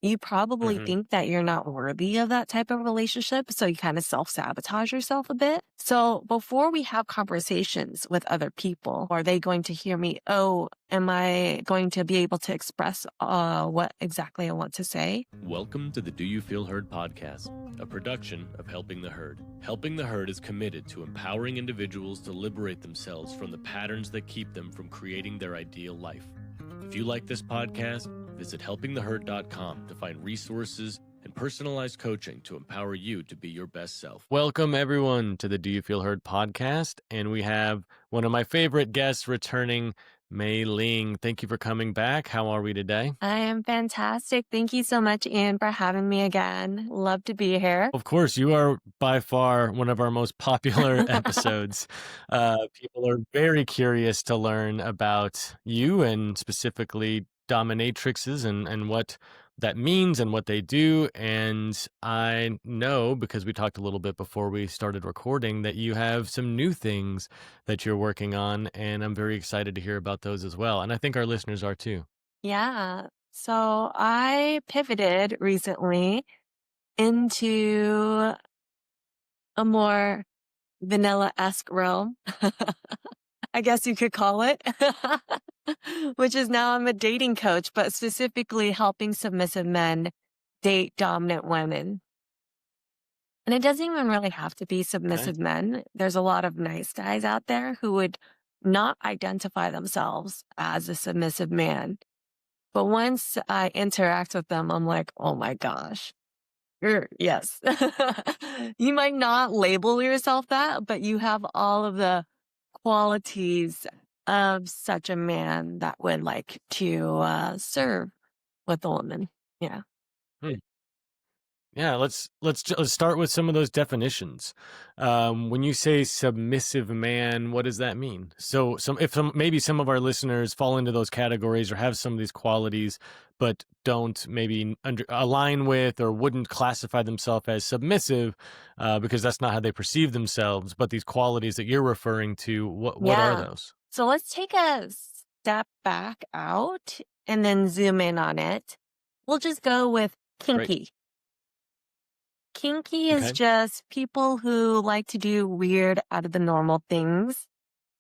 you probably Hmm. think that you're not worthy of that type of relationship. So you kind of self-sabotage yourself a bit. So before we have conversations with other people, are they going to hear me? Oh, am I going to be able to express what exactly I want to say? Welcome to the Do You Feel Heard podcast, a production of Helping the Herd. Helping the Herd is committed to empowering individuals to liberate themselves from the patterns that keep them from creating their ideal life. If you like this podcast, visit helpingtheherd.com to find resources and personalized coaching to empower you to be your best self. Welcome, everyone, to the Do You Feel Heard podcast. And we have one of my favorite guests returning, Mae Ling. Thank you for coming back. How are we today? I am fantastic. Thank you so much, Ian, for having me again. Love to be here. Of course, you are by far one of our most popular episodes. People are very curious to learn about you and specifically dominatrixes and what that means and what they do. And I know, because we talked a little bit before we started recording, that you have some new things that you're working on. And I'm very excited to hear about those as well. And I think our listeners are too. Yeah. So I pivoted recently into a more vanilla-esque realm, I guess you could call it, which is now I'm a dating coach, but specifically helping submissive men date dominant women. And it doesn't even really have to be Okay. submissive men. There's a lot of nice guys out there who would not identify themselves as a submissive man. But once I interact with them, I'm like, oh my gosh. Yes. You might not label yourself that, but you have all of the qualities of such a man that would like to serve with a woman. Yeah. Hmm. Yeah, let's start with some of those definitions. When you say submissive man, what does that mean? So, maybe some of our listeners fall into those categories or have some of these qualities, but don't maybe align with or wouldn't classify themselves as submissive because that's not how they perceive themselves. But these qualities that you're referring to, what are Yeah. those? So let's take a step back out and then zoom in on it. We'll just go with Great. kinky. Kinky is Okay. just people who like to do weird out of the normal things.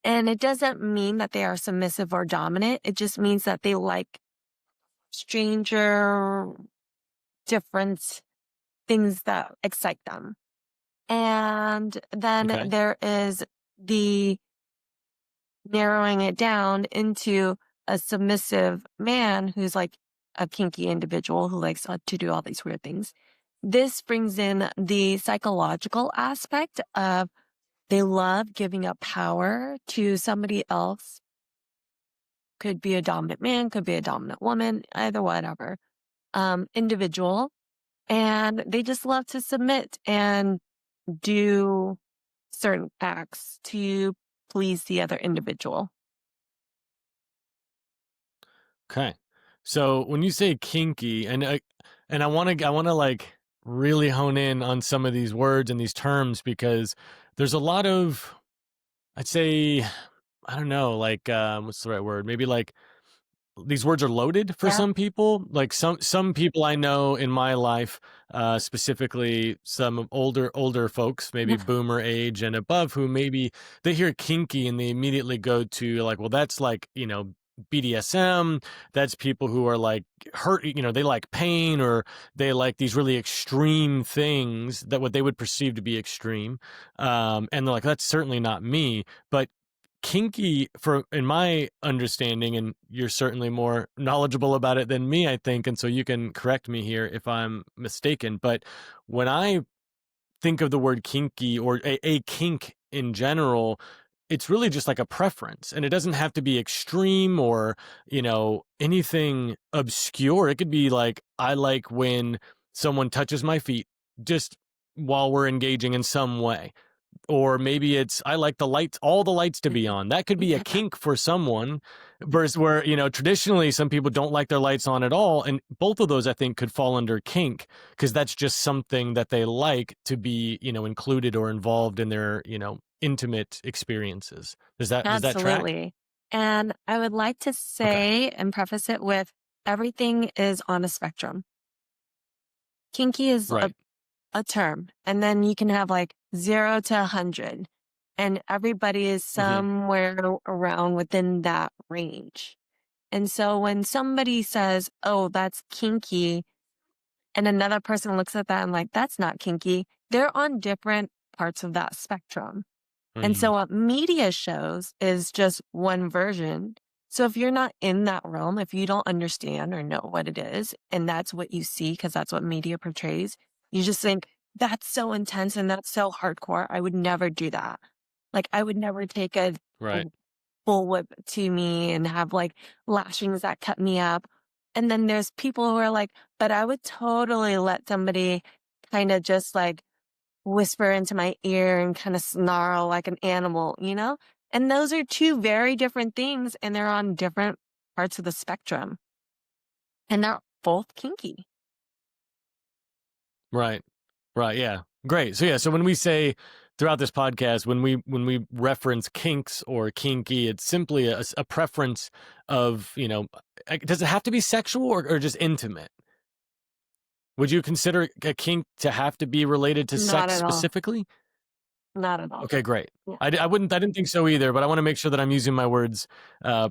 And it doesn't mean that they are submissive or dominant. It just means that they like stranger, different things that excite them. And then Okay. there is the narrowing it down into a submissive man who's like a kinky individual who likes to do all these weird things. This brings in the psychological aspect of they love giving up power to somebody else. Could be a dominant man, could be a dominant woman, either whatever, individual. And they just love to submit and do certain acts to please the other individual. Okay. So when you say kinky, and I want to like really hone in on some of these words and these terms because there's a lot of, I'd say, I don't know, like what's the right word? Maybe like these words are loaded for Yeah. some people. Like some people I know in my life, specifically some older folks, maybe boomer age and above, who maybe they hear kinky and they immediately go to like, well, that's like BDSM. That's people who are like hurt. They like pain or they like these really extreme things that what they would perceive to be extreme. And they're like, that's certainly not me. But kinky, for in my understanding, and you're certainly more knowledgeable about it than me, I think, and so you can correct me here if I'm mistaken, but when I think of the word kinky or a kink in general, it's really just like a preference, and it doesn't have to be extreme or anything obscure. It could be like, I like when someone touches my feet just while we're engaging in some way, or maybe it's, I like the lights, all the lights to be on. That could be a Yeah. kink for someone versus where, traditionally some people don't like their lights on at all. And both of those, I think, could fall under kink because that's just something that they like to be, included or involved in their, intimate experiences. Does that track? Absolutely. And I would like to Okay. say and preface it with everything is on a spectrum. Kinky is Right. a term, and then you can have like 0 to 100, and everybody is Hmm. somewhere around within that range. And so when somebody says, "Oh, that's kinky," and another person looks at that and like, "That's not kinky," they're on different parts of that spectrum. And Hmm. so what media shows is just one version. So if you're not in that realm, if you don't understand or know what it is, and that's what you see because that's what media portrays, you just think, "That's so intense and that's so hardcore. I would never do that." Like, I would never take a Right. bullwhip to me and have like lashings that cut me up. And then there's people who are like, "But I would totally let somebody kind of just like whisper into my ear and kind of snarl like an animal, you know?" And those are two very different things, and they're on different parts of the spectrum, and they're both kinky. Right. Right. Yeah. Great. So yeah. So when we say throughout this podcast, when we reference kinks or kinky, it's simply a preference of does it have to be sexual or just intimate? Would you consider a kink to have to be related to Not sex at all. specifically? Not at all. Okay, great. Yeah. I didn't think so either, but I want to make sure that I'm using my words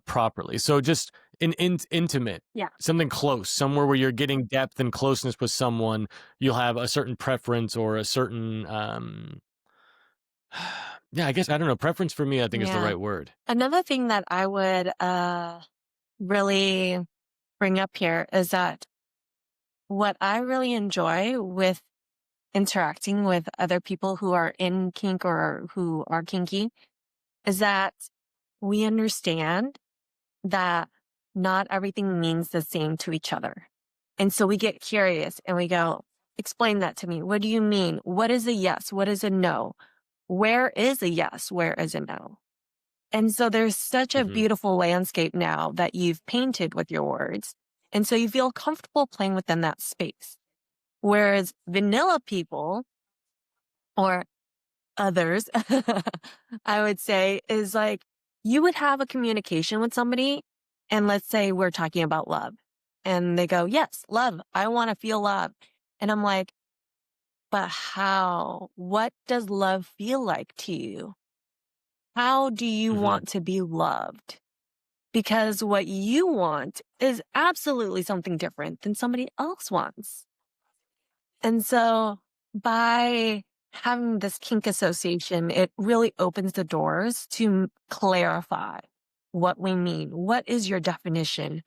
properly. So just intimate, Yeah. something close, somewhere where you're getting depth and closeness with someone, you'll have a certain preference or a certain yeah, I guess I don't know. Preference for me, I think is the Yeah. right word. Another thing that I would really bring up here is that what I really enjoy with interacting with other people who are in kink or who are kinky is that we understand that not everything means the same to each other. And so we get curious and we go, "Explain that to me. What do you mean? What is a yes? What is a no? Where is a yes? Where is a no?" And so there's such a Hmm. beautiful landscape now that you've painted with your words. And so you feel comfortable playing within that space. Whereas vanilla people or others, I would say, is like you would have a communication with somebody, and let's say we're talking about love, and they go, "Yes, love. I want to feel love." And I'm like, "But how? What does love feel like to you? How do you Hmm. want to be loved?" Because what you want is absolutely something different than somebody else wants. And so by having this kink association, it really opens the doors to clarify what we mean. What is your definition?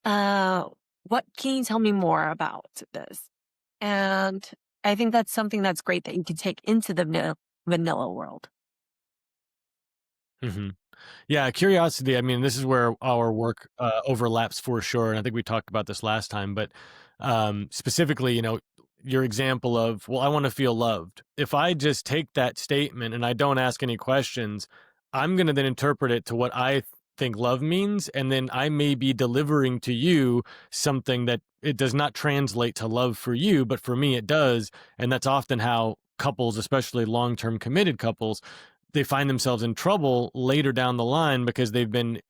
Uh, what can you tell me more about this? And I think that's something that's great that you can take into the vanilla world. Hmm. Yeah, curiosity. I mean, this is where our work overlaps for sure, and I think we talked about this last time. But specifically, your example of, well, I want to feel loved. If I just take that statement and I don't ask any questions, I'm going to then interpret it to what I think love means, and then I may be delivering to you something that it does not translate to love for you, but for me it does, and that's often how couples, especially long-term committed couples, they find themselves in trouble later down the line because they've been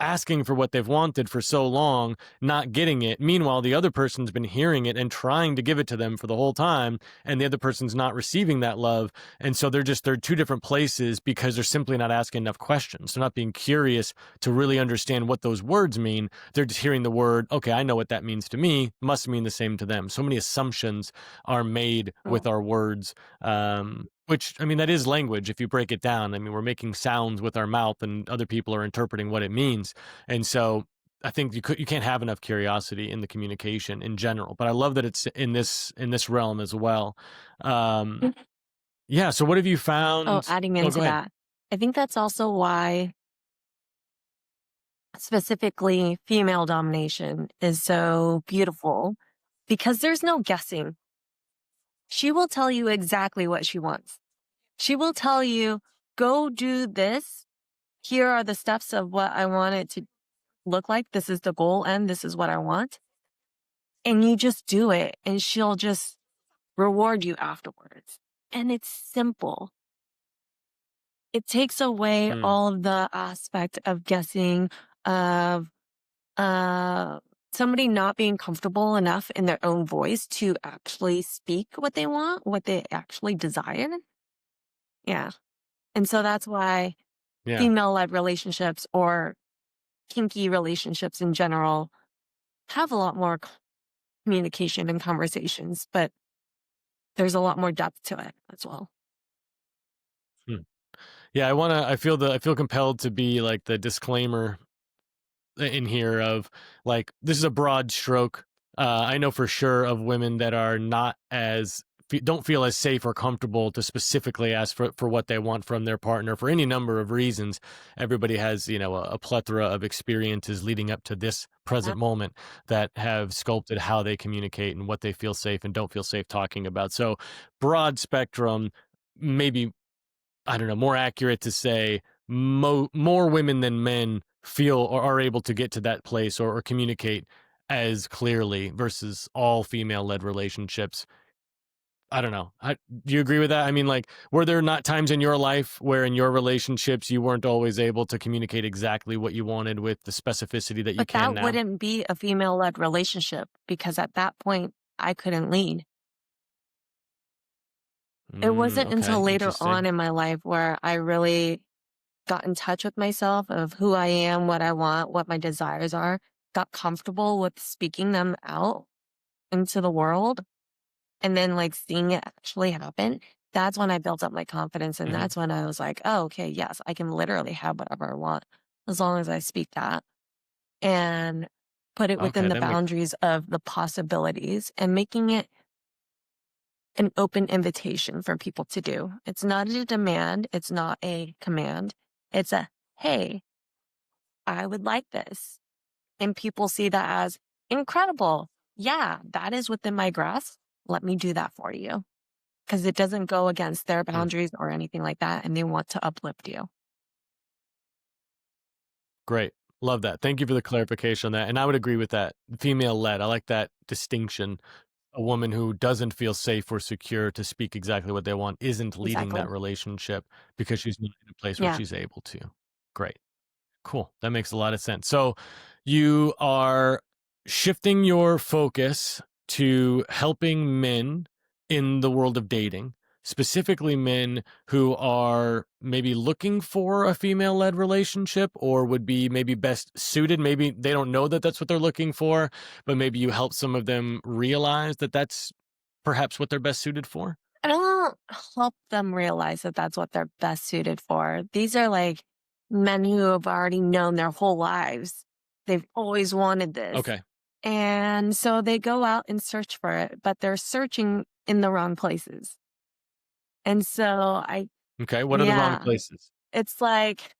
asking for what they've wanted for so long, not getting it. Meanwhile, the other person's been hearing it and trying to give it to them for the whole time, and the other person's not receiving that love. And so they're two different places because they're simply not asking enough questions. They're not being curious to really understand what those words mean. They're just hearing the word, okay, I know what that means to me, must mean the same to them. So many assumptions are made with Mm, our words, which, I mean, that is language if you break it down. I mean, we're making sounds with our mouth and other people are interpreting what it means. And so I think you can't have enough curiosity in the communication in general. But I love that it's in this realm as well. Um, mm. yeah. So what have you Oh, found? adding Oh, go into ahead. that, I think that's also why specifically female domination is so beautiful because there's no guessing. She will tell you exactly what she wants. She will tell you, "Go do this. Here are the steps of what I want it to look like. This is the goal and this is what I want." And you just do it and she'll just reward you afterwards. And it's simple. It takes away Hmm. all of the aspect of guessing, of somebody not being comfortable enough in their own voice to actually speak what they want, what they actually desire. Yeah. And so that's why Yeah. female led relationships or kinky relationships in general have a lot more communication and conversations, but there's a lot more depth to it as well. Hmm. Yeah, I feel compelled to be like the disclaimer in here of like this is a broad stroke. I know for sure of women that are not as don't feel as safe or comfortable to specifically ask for what they want from their partner for any number of reasons. Everybody has, a plethora of experiences leading up to this Yeah. present moment that have sculpted how they communicate and what they feel safe and don't feel safe talking about. So broad spectrum, maybe I don't know, more accurate to say more women than men feel or are able to get to that place or communicate as clearly versus all female led relationships. I don't know. Do you agree with that? I mean, like, were there not times in your life where in your relationships you weren't always able to communicate exactly what you wanted with the specificity that you But can that now? wouldn't be a female led relationship because at that point, I couldn't lead. It wasn't Okay, until later on interesting. in my life where I really got in touch with myself of who I am, what I want, what my desires are, got comfortable with speaking them out into the world, and then like seeing it actually happen. That's when I built up my confidence. And Hmm. that's when I was like, oh, okay, yes, I can literally have whatever I want as long as I speak that and put it within Okay, the that makes boundaries of the possibilities and making it an open invitation for people to do. It's not a demand. It's not a command. It's a, hey, I would like this. And people see that as incredible. Yeah, that is within my grasp. Let me do that for you because it doesn't go against their hmm, boundaries or anything like that. And they want to uplift you. great. Love that. Thank you for the clarification on that. And I would agree with that. Female led. I like that distinction. A woman who doesn't feel safe or secure to speak exactly what they want isn't leading Exactly. that relationship because she's not in a place where Yeah. she's able to. Great. Cool. That makes a lot of sense. So you are shifting your focus to helping men in the world of dating, specifically men who are maybe looking for a female led relationship or would be maybe best suited. Maybe they don't know that that's what they're looking for, but maybe you help some of them realize that that's perhaps what they're best suited for. I don't help them realize that that's what they're best suited for. These are like men who have already known their whole lives. They've always wanted this. Okay. And so they go out and search for it, but they're searching in the wrong places. And so Okay. What are the wrong yeah, places? it's like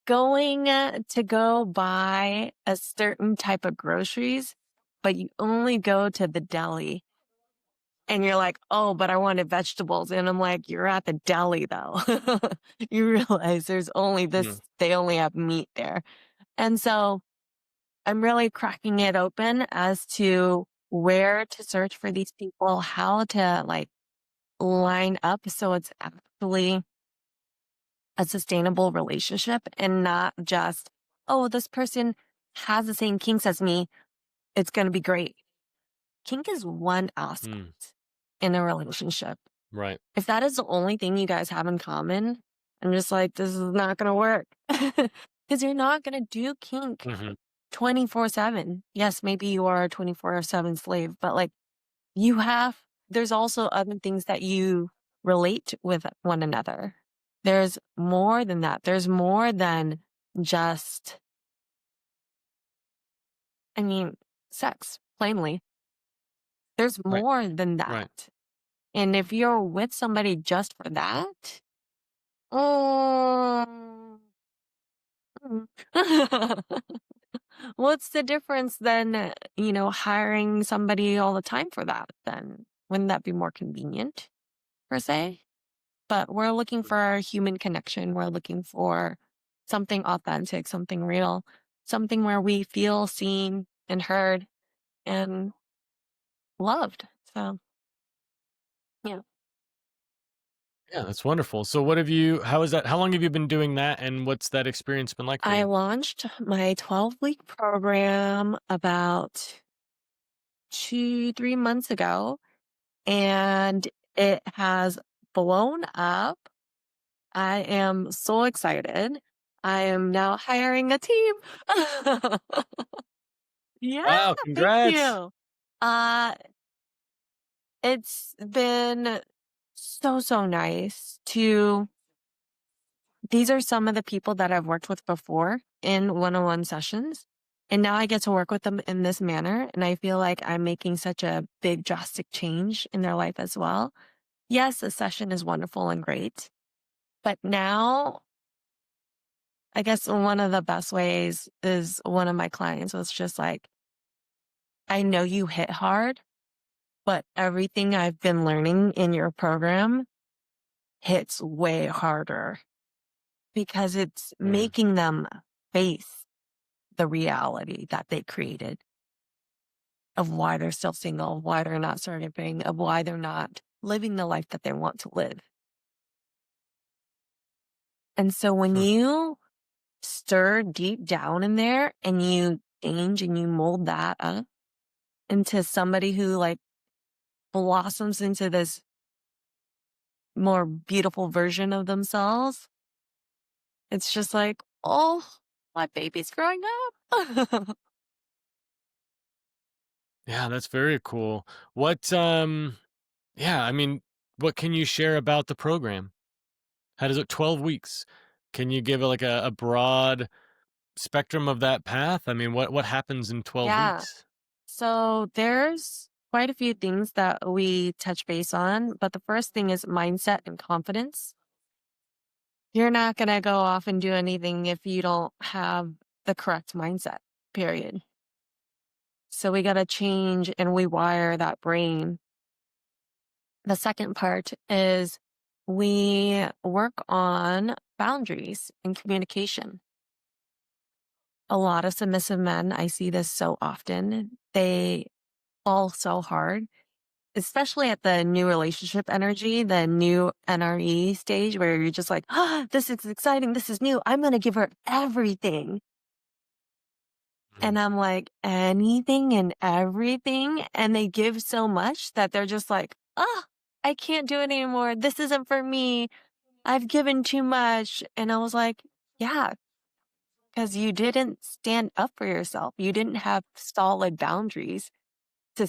going to go buy a certain type of groceries, but you only go to the deli. And you're like, "Oh, but I wanted vegetables." And I'm like, "You're at the deli though." You realize there's only Hmm. this they only have meat there. And so I'm really cracking it open as to where to search for these people, how to like line up so it's actually a sustainable relationship and not just, "Oh, this person has the same kinks as me. It's going to be great." Kink is one Hmm. aspect in a relationship. Right. If that is the only thing you guys have in common, I'm just like, this is not gonna work. Because you're not gonna do kink Hmm. 24/7. Yes, maybe you are a 24/7 slave, but like you have there's also other things that you relate with one another. There's more than that. There's more than just, I mean, sex, plainly. There's Right. more than Right. that. And if you're with somebody just for that, oh, mm. What's the difference then, hiring somebody all the time for that then? Wouldn't that be more convenient per se? But we're looking for human connection. We're looking for something authentic, something real, something where we feel seen and heard and loved. So, yeah. Yeah, that's wonderful. So what have you how is that how long have you been doing that, and what's that experience been like for I you? launched my 12-week program about 2, 3 months ago, and it has blown up. I am so excited. I am now hiring a team. Yeah, Wow, thank congrats. you. Uh, it's been so, so nice to these are some of the people that I've worked with before in one-on-one sessions, and now I get to work with them in this manner, and I feel like I'm making such a big drastic change in their life as well. Yes, a session is wonderful and great, but now I guess one of the best ways is one of my clients was just like, "I know you hit hard, but everything I've been learning in your program hits way harder because it's Mm, making them face the reality that they created of why they're still single, why they're not surviving, of why they're not living the life that they want to live." And so when hmm, you stir deep down in there and you change and you mold that up into somebody who like blossoms into this more beautiful version of themselves, it's just like, oh, my baby's growing up. yeah, that's very cool. What yeah, I mean, what can you share about the program? How does it 12 weeks? Can you give, like, a broad spectrum of that path? I mean, what happens in 12 Yeah. weeks? So there's quite a few things that we touch base on, but the first thing is mindset and confidence. You're not going to go off and do anything if you don't have the correct mindset, period. So we got to change and rewire that brain. The second part is we work on boundaries and communication. A lot of submissive men, I see this so often, they fall so hard, especially at the new relationship energy, the new NRE stage where you're just like, ah, this is exciting. This is new. I'm going to give her everything. Mhm, And I'm like, anything and everything. And they give so much that they're just like, ah, I can't do it anymore. This isn't for me. I've given too much. And I was like, yeah, because you didn't stand up for yourself. You didn't have solid boundaries to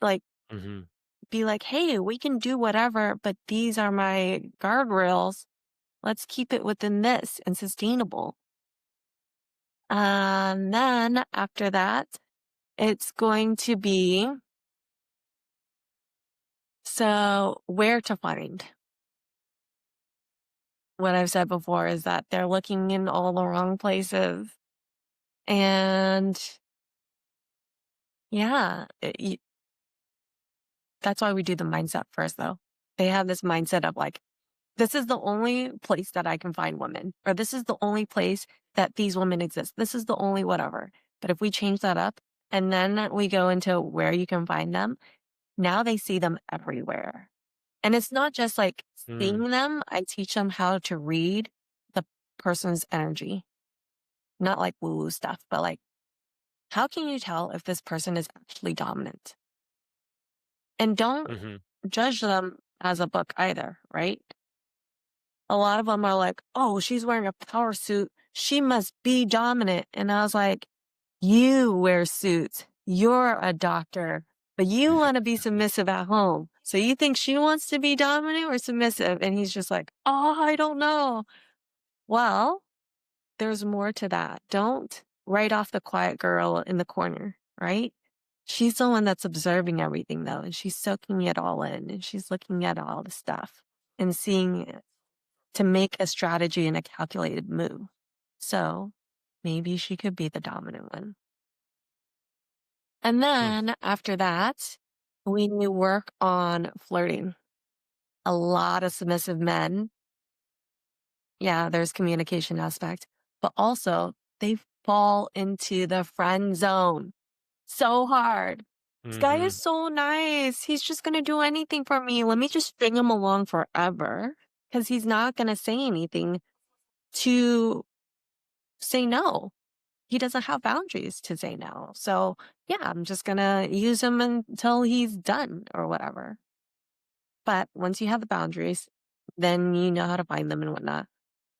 like mhm, be like, hey, we can do whatever, but these are my guardrails. Let's keep it within this and sustainable. And then after that, it's going to be so where to find. What I've said before is that they're looking in all the wrong places. And yeah, that's why we do the mindset first, though. They have this mindset of like, this is the only place that I can find women, or this is the only place that these women exist. This is the only whatever. But if we change that up and then we go into where you can find them, now they see them everywhere. And it's not just like mm, seeing them, I teach them how to read the person's energy, not like woo woo stuff, but like, how can you tell if this person is actually dominant? And don't mhm. judge them as a book either, right? A lot of them are like, "Oh, she's wearing a power suit. She must be dominant." And I was like, "You wear suits. You're a doctor, but you want to be submissive at home. So you think she wants to be dominant or submissive?" And he's just like, "Oh, I don't know." Well, there's more to that. Don't write off the quiet girl in the corner, right? She's the one that's observing everything though, and she's soaking it all in and she's looking at all the stuff and seeing to make a strategy and a calculated move. So maybe she could be the dominant one. And Hmm, then after that, we work on flirting. A lot of submissive men, yeah, there's communication aspect, but also they fall into the friend zone so hard. This guy is mhm. so nice. He's just going to do anything for me. Let me just string him along forever. because he's not going to say anything to say no. He doesn't have boundaries to say no. So, yeah, I'm just going to use him until he's done or whatever. But once you have the boundaries, then you know how to find them and whatnot.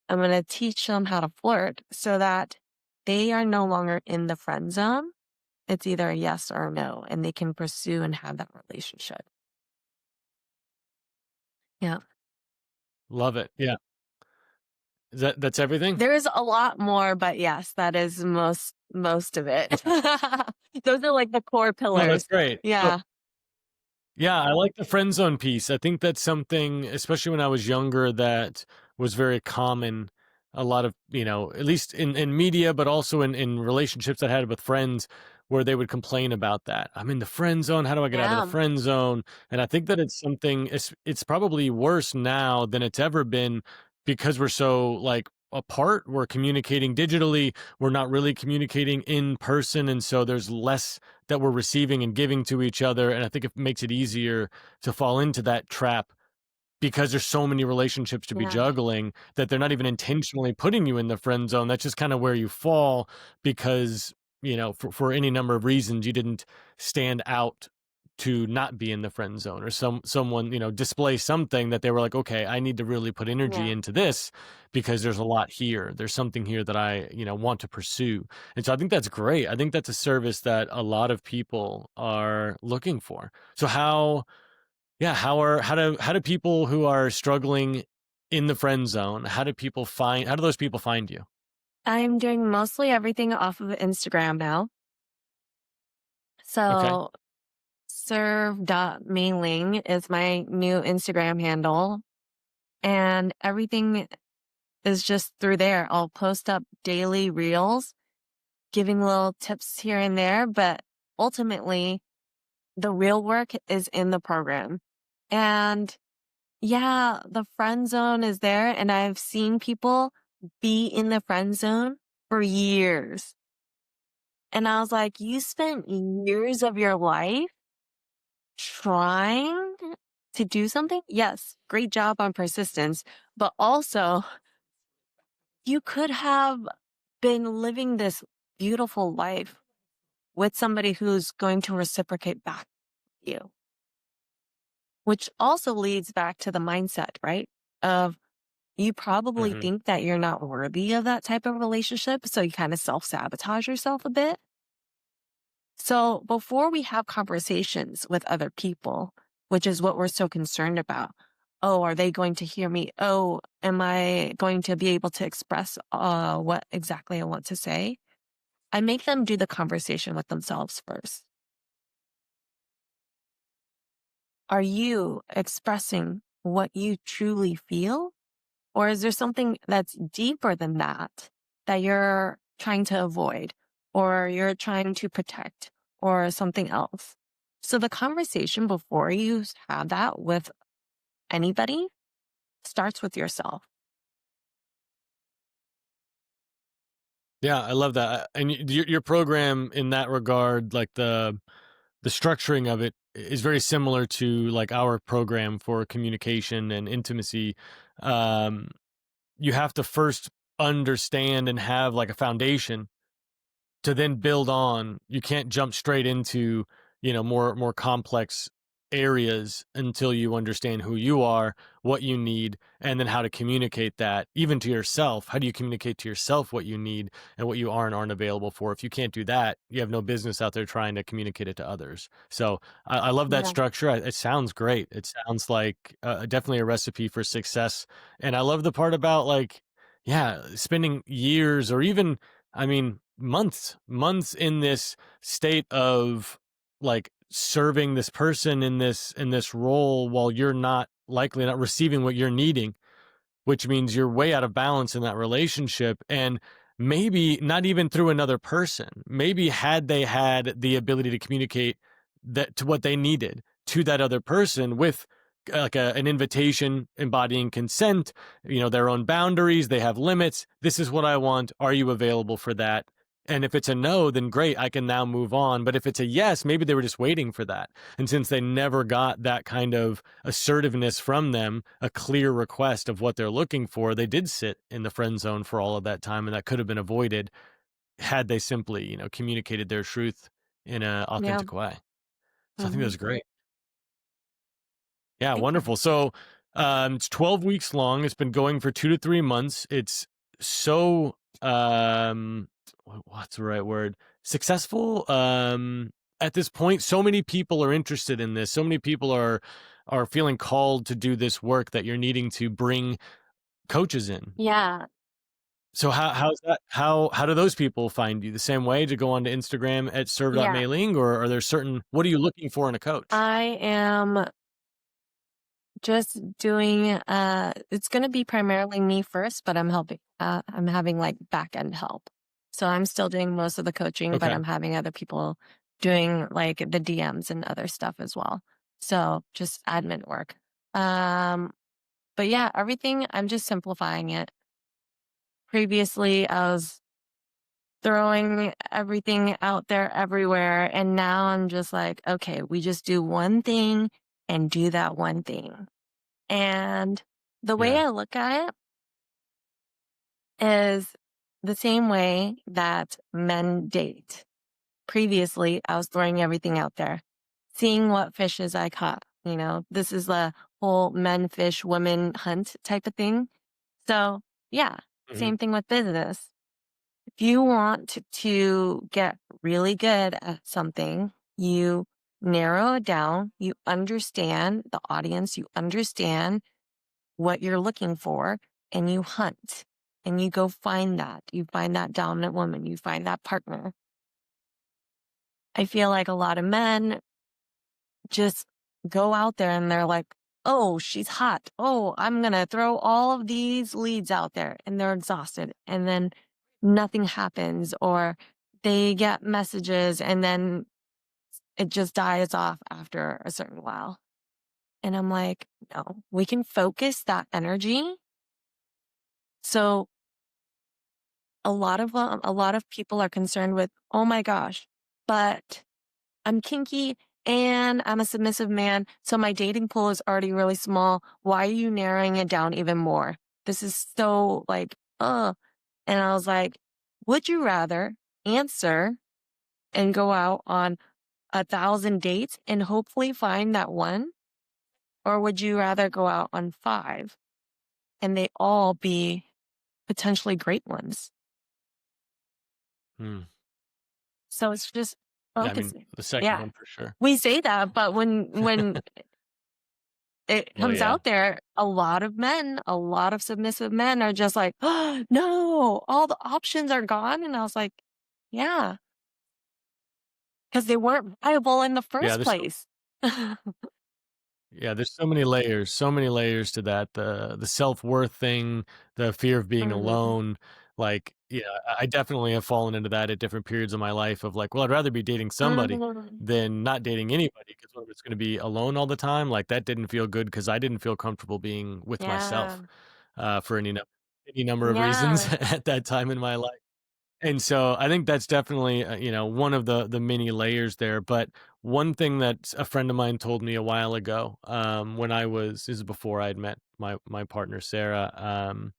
I'm going to teach them how to flirt so that they are no longer in the friend zone. It's either a yes or a no, and they can pursue and have that relationship. Yeah. Love it. Yeah. That's everything? There is a lot more, but yes, that is most of it. Those are like the core No, that's pillars. great. So Yeah. yeah, I like the friend zone piece. I think that's something, especially when I was younger, that was very common. A lot of, at least in media, but also in relationships I had with friends where they would complain about that. I'm in the friend zone. How do I get out of the Yeah. friend zone? And I think that it's probably worse now than it's ever been because we're so like apart. We're communicating digitally. We're not really communicating in person. And so there's less that we're receiving and giving to each other. And I think it makes it easier to fall into that trap because there's so many relationships to be Yeah. juggling that they're not even intentionally putting you in the friend zone. That's just kind of where you fall because, for any number of reasons, you didn't stand out to not be in the friend zone or someone, display something that they were like, okay, I need to really put energy Yeah. into this because there's a lot here. There's something here that I, want to pursue. And so I think that's great. I think that's a service that a lot of people are looking for. So yeah, how do people who are struggling in the friend zone, how do those people find you? I'm doing mostly everything off of Instagram now. Okay. So serve.mailing is my new Instagram handle. And everything is just through there. I'll post up daily reels, giving little tips here and there, but ultimately the real work is in the program. And yeah, the friend zone is there. And I've seen people be in the friend zone for years. And I was like, you spent years of your life trying to do something? Yes, great job on persistence. But also, you could have been living this beautiful life with somebody who's going to reciprocate back to you, which also leads back to the mindset, right? Of you probably Mhm. think that you're not worthy of that type of relationship. So you kind of self sabotage yourself a bit. So before we have conversations with other people, which is what we're so concerned about, oh, are they going to hear me? Oh, am I going to be able to express what exactly I want to say? I make them do the conversation with themselves first. Are you expressing what you truly feel? Or is there something that's deeper than that that you're trying to avoid or you're trying to protect or something else? So the conversation before you have that with anybody starts with yourself. Yeah, I love that. And your program in that regard, like the structuring of it is very similar to like our program for communication and intimacy. Um, you have to first understand and have like a foundation to then build on. You can't jump straight into, more complex areas until you understand who you are, what you need, and then how to communicate that even to yourself. How do you communicate to yourself what you need and what you are and aren't available for? If you can't do that, you have no business out there trying to communicate it to others. So I love that Yeah. structure. It sounds great. It sounds like definitely a recipe for success. And I love the part about like, yeah, spending years or even, I mean, months in this state of like serving this person in this role while you're not likely not receiving what you're needing, which means you're way out of balance in that relationship. And maybe not even through another person. Maybe had they had the ability to communicate that to what they needed to that other person with like an invitation embodying consent, their own boundaries, they have limits. This is what I want. Are you available for that? And if it's a no, then great, I can now move on. But if it's a yes, maybe they were just waiting for that. And since they never got that kind of assertiveness from them, a clear request of what they're looking for, they did sit in the friend zone for all of that time. And that could have been avoided had they simply, communicated their truth in an Yeah. authentic way. So I think Hmm. that's great. Yeah, Thank you. wonderful. So, it's 12 weeks long. It's been going for 2 to 3 months. It's so, what's the right word? Successful, at this point. So many people are interested in this. So many people are feeling called to do this work that you're needing to bring coaches in. Yeah. So how's that? How do those people find you? The same way, to go onto Instagram at Yeah. serve.mailing, or are there certain, what are you looking for in a coach? I am just doing, it's gonna be primarily me first, but I'm having, like, back end help. So I'm still doing most of the coaching, but Okay. I'm having other people doing, like, the DMs and other stuff as well. So just admin work. Um, but yeah, everything, I'm just simplifying it. Previously, I was throwing everything out there everywhere, and now I'm just like, "Okay, we just do one thing and do that one thing." And the way Yeah. I look at it is the same way that men date. Previously, I was throwing everything out there, seeing what fishes I caught. This is the whole men fish, women hunt type of thing. So, yeah, Mhm. same thing with business. If you want to get really good at something, you narrow it down, you understand the audience, you understand what you're looking for, and you hunt and you go find that. You find that dominant woman, you find that partner. I feel like a lot of men just go out there and they're like, oh, she's hot. Oh, I'm going to throw all of these leads out there, and they're exhausted. And then nothing happens, or they get messages and then it just dies off after a certain while. And I'm like, no, we can focus that energy. So a lot of people are concerned with, oh my gosh, but I'm kinky and I'm a submissive man, so my dating pool is already really small. Why are you narrowing it down even more? This is so like, and I was like, would you rather answer and go out on 1,000 dates and hopefully find that one? Or would you rather go out on five and they all be potentially great ones? Hmm. So it's just Yeah, I mean, focusing. the second Yeah. one for sure. We say that, but when it Well, comes yeah. out there, a lot of men, a lot of submissive men are just like, oh, no, all the options are gone. And I was like, yeah, because they weren't viable in the Yeah, first place. there's so many layers to that. The self-worth thing, the fear of being Mhm, alone. Like, yeah, I definitely have fallen into that at different periods of my life of like, well, I'd rather be dating somebody mhm. than not dating anybody, because what if it's gonna be alone all the time? Like, that didn't feel good because I didn't feel comfortable being with myself, Yeah, for any number of reasons yeah. at that time in my life. And so I think that's definitely, one of the many layers there. But one thing that a friend of mine told me a while ago, when this is before I had met my partner Sarah,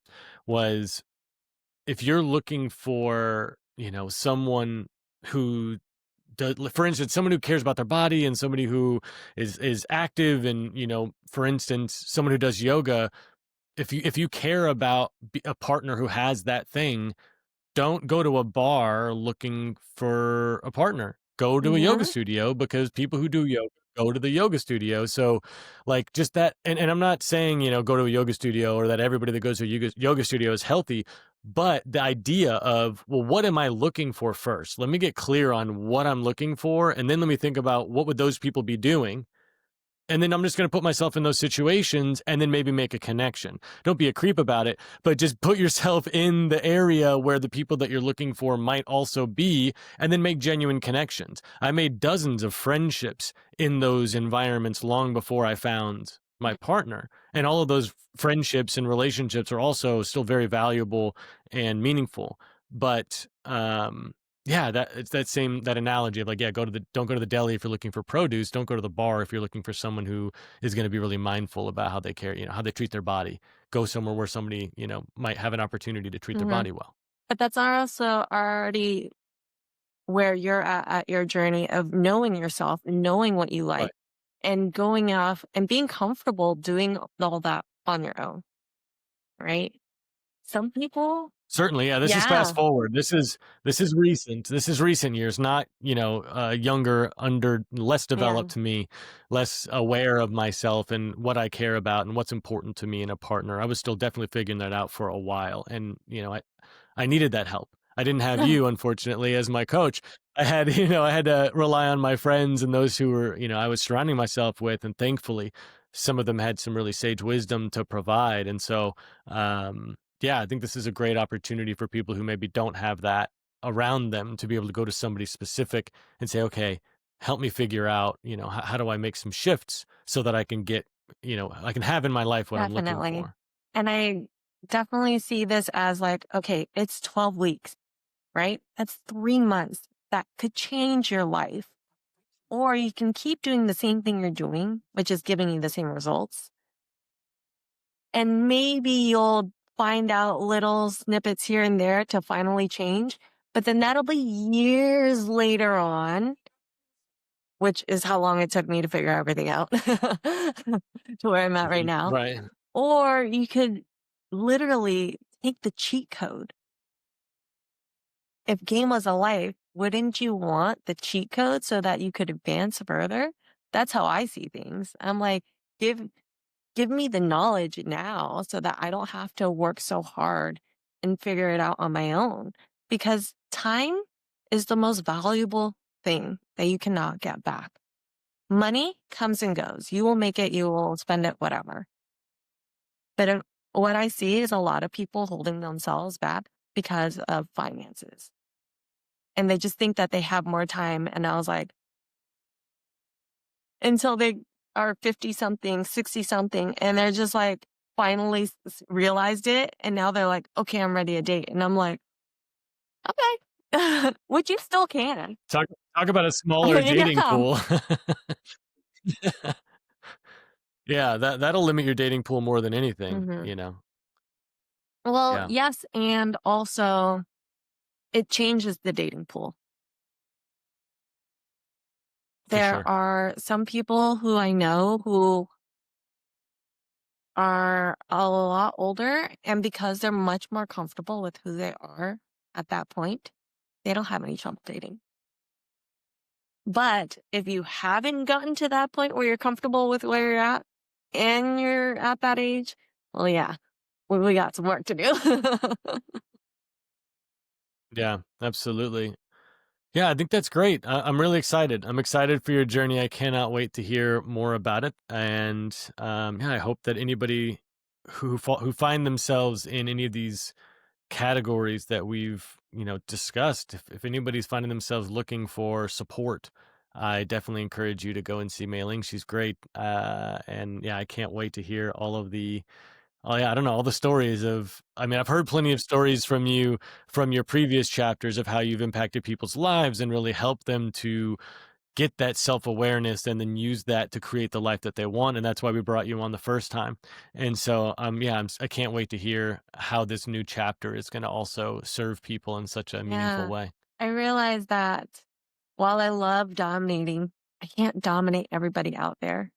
was, if you're looking for, someone who does, for instance, someone who cares about their body, and somebody who is active, and, for instance, someone who does yoga. If you care about a partner who has that thing, don't go to a bar looking for a partner. Go to a yoga Mhm. studio, because people who do yoga go to the yoga studio. So, like, just that, and I'm not saying, go to a yoga studio, or that everybody that goes to a yoga studio is healthy, but the idea of, well, what am I looking for first? Let me get clear on what I'm looking for, and then let me think about what would those people be doing, and then I'm just going to put myself in those situations, and then maybe make a connection. Don't be a creep about it, but just put yourself in the area where the people that you're looking for might also be, and then make genuine connections. I made dozens of friendships in those environments long before I found my partner. And all of those friendships and relationships are also still very valuable and meaningful. But, Yeah, that it's that analogy of like, yeah, don't go to the deli if you're looking for produce, don't go to the bar if you're looking for someone who is gonna be really mindful about how they care, how they treat their body. Go somewhere where somebody, might have an opportunity to treat their Hmm. body well. But that's also already where you're at your journey of knowing yourself and knowing what you like Right. and going off and being comfortable doing all that on your own, right? Some people, Certainly, yeah, this is fast yeah, forward. This is recent. This is recent years, not, younger, less yeah, developed me, less aware of myself and what I care about and what's important to me in a partner. I was still definitely figuring that out for a while, and, I needed that help. I didn't have you, unfortunately, as my coach. I had, I had to rely on my friends and those who were, I was surrounding myself with, and thankfully, some of them had some really sage wisdom to provide, and so, yeah, I think this is a great opportunity for people who maybe don't have that around them to be able to go to somebody specific and say, okay, help me figure out, how do I make some shifts so that I can get, I can have in my life what I'm looking definitely. for. And I definitely see this as like, okay, it's 12 weeks, right? That's 3 months that could change your life. Or you can keep doing the same thing you're doing, which is giving you the same results. And maybe you'll find out little snippets here and there to finally change. But then that'll be years later on, which is how long it took me to figure everything out to where I'm at right Mhm. now. Right. Or you could literally take the cheat code. If game was a life, wouldn't you want the cheat code so that you could advance further? That's how I see things. I'm like, give give me the knowledge now so that I don't have to work so hard and figure it out on my own. Because time is the most valuable thing that you cannot get back. Money comes and goes. You will make it, you will spend it, whatever. But what I see is a lot of people holding themselves back because of finances. And they just think that they have more time. And I was like, until they are 50 something, 60 something, and they're just like finally realized it. And now they're like, okay, I'm ready to date. And I'm like, okay, which you still can. Talk, talk about a smaller dating Yeah. pool. Yeah, that'll limit your dating pool more than anything, Hmm. Well, Yeah, yes. And also, it changes the dating pool. for There sure. are some people who I know who are a lot older, and because they're much more comfortable with who they are at that point, they don't have any trouble dating. But if you haven't gotten to that point where you're comfortable with where you're at and you're at that age, well, yeah, we got some work to do. Yeah, absolutely. Yeah, I think that's great. I'm really excited. I'm excited for your journey. I cannot wait to hear more about it. And yeah, I hope that anybody who find themselves in any of these categories that we've discussed, if anybody's finding themselves looking for support, I definitely encourage you to go and see Mae Ling. She's great. And yeah, I can't wait to hear all of the Oh yeah, I don't know, all the stories of I mean, I've heard plenty of stories from you from your previous chapters of how you've impacted people's lives and really helped them to get that self-awareness and then use that to create the life that they want, and that's why we brought you on the first time. And so, yeah, I can't wait to hear how this new chapter is gonna also serve people in such a meaningful Yeah. way. I realized that while I love dominating, I can't dominate everybody out there.